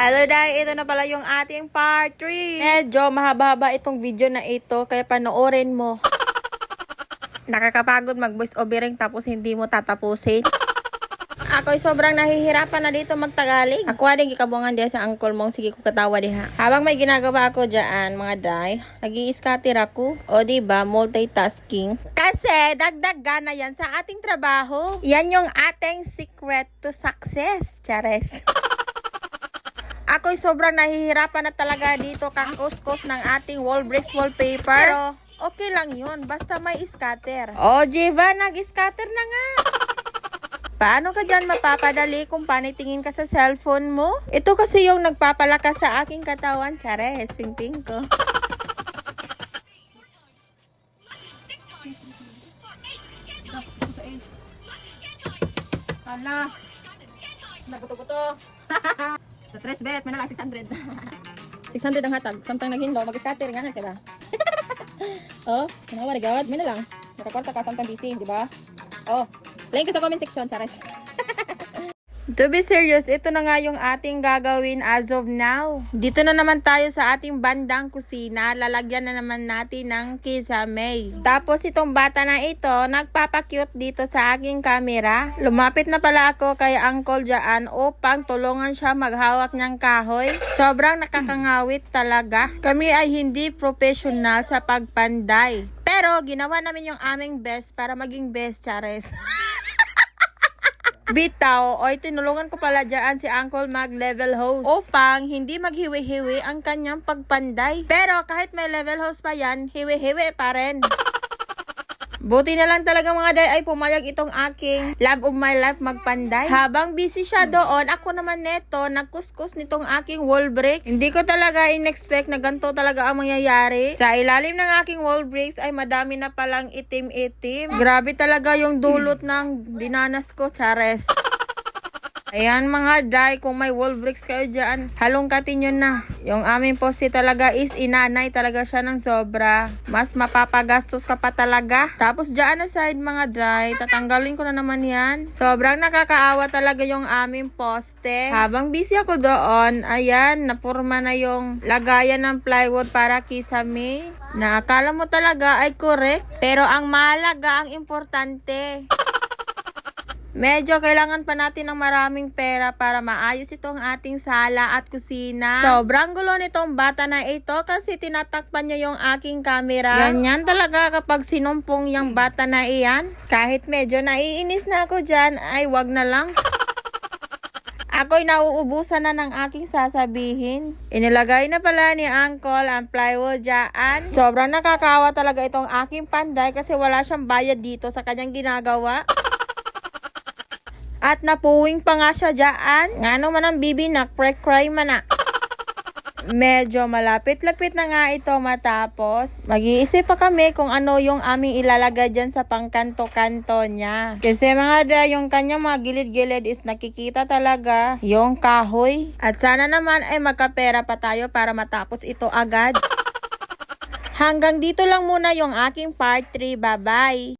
Hello day, ito na pala yung ating part 3. Medyo mahaba-haba itong video na ito, kaya panoorin mo. Nakakapagod mag-voice overing tapos hindi mo tatapusin. Ako'y sobrang nahihirapan na dito magtagalog. Ako din gikabungan diya sa uncle mong sige ko katawa diha. Habang may ginagawa ako diyan, mga day, nag-i-scatter ako. O diba, multitasking. Kasi dagdag gana yan sa ating trabaho. Yan yung ating secret to success. Chares. Ako'y sobrang nahihirapan na talaga dito kakuskus ng ating wall bricks wallpaper. Pero okay lang yun, basta may scatter. O Jiva, nag-scatter na nga. Paano ka dyan mapapadali kung panitingin ka sa cellphone mo? Ito kasi yung nagpapalakas sa aking katawan. Chares, ping-ping ko. Hala, naguto-guto. Sa 3 bet, may nalang 600. 600 ang hatag. Samtang naghinlo, mag-scatter nga na siya ba? Oh, kanawari gawad, may nalang. Nakakwarta ka, samtang busy, di ba? Oh, like ka sa comment section, chares. To be serious, ito na nga yung ating gagawin as of now. Dito na naman tayo sa ating bandang kusina. Lalagyan na naman natin ng kisame. Tapos itong bata na ito, nagpapakyut dito sa aking camera. Lumapit na pala ako kay Uncle dyan upang tulungan siya maghawak niyang kahoy. Sobrang nakakangawit talaga. Kami ay hindi professional sa pagpanday. Pero ginawa namin yung aming best para maging best, chares. Bitaw, oy, tinulungan ko pala dyan si Uncle mag-level hose upang hindi maghiwi-hiwi ang kanyang pagpanday. Pero kahit may level hose pa yan, hiwi-hiwi pa rin. Buti na lang talaga mga day ay pumayag itong aking love of my life magpanday. Habang busy siya doon, ako naman neto, nagkuskus nitong aking wall bricks. Hindi ko talaga in-expect na ganito talaga ang mangyayari. Sa ilalim ng aking wall bricks ay madami na palang itim-itim. Grabe talaga yung dulot ng dinanas ko, chares. Ayan mga day, kung may wall bricks kayo dyan, halongkatin nyo na. Yung aming poste talaga is inanay talaga siya ng sobra. Mas mapapagastos ka pa talaga. Tapos dyan na side mga day, tatanggalin ko na naman yan. Sobrang nakakaawa talaga yung aming poste. Habang busy ako doon, ayan, napurma na yung lagayan ng plywood para kisame. Na akala mo talaga ay correct, pero ang mahalaga, ang importante. Medyo kailangan pa natin ng maraming pera para maayos itong ating sala at kusina. Sobrang gulo nitong bata na ito kasi tinatakpan niya yung aking camera. Ganyan talaga kapag sinumpong yung bata na iyan. Kahit medyo naiinis na ako dyan, ay wag na lang. Ako'y nauubusan na ng aking sasabihin. Inilagay na pala ni Uncle ang plywood dyan. Sobrang nakakawa talaga itong aking panday kasi wala siyang bayad dito sa kanyang ginagawa. At napuwing pa nga siya dyan. Nga naman ang bibi na cry man na. Medyo malapit-lapit na nga ito matapos. Mag-iisip pa kami kung ano yung aming ilalagay dyan sa pangkanto-kanto niya. Kasi mga da, yung kanyang mga gilid-gilid is nakikita talaga yung kahoy. At sana naman ay magkapera pa tayo para matapos ito agad. Hanggang dito lang muna yung aking part 3. Bye-bye!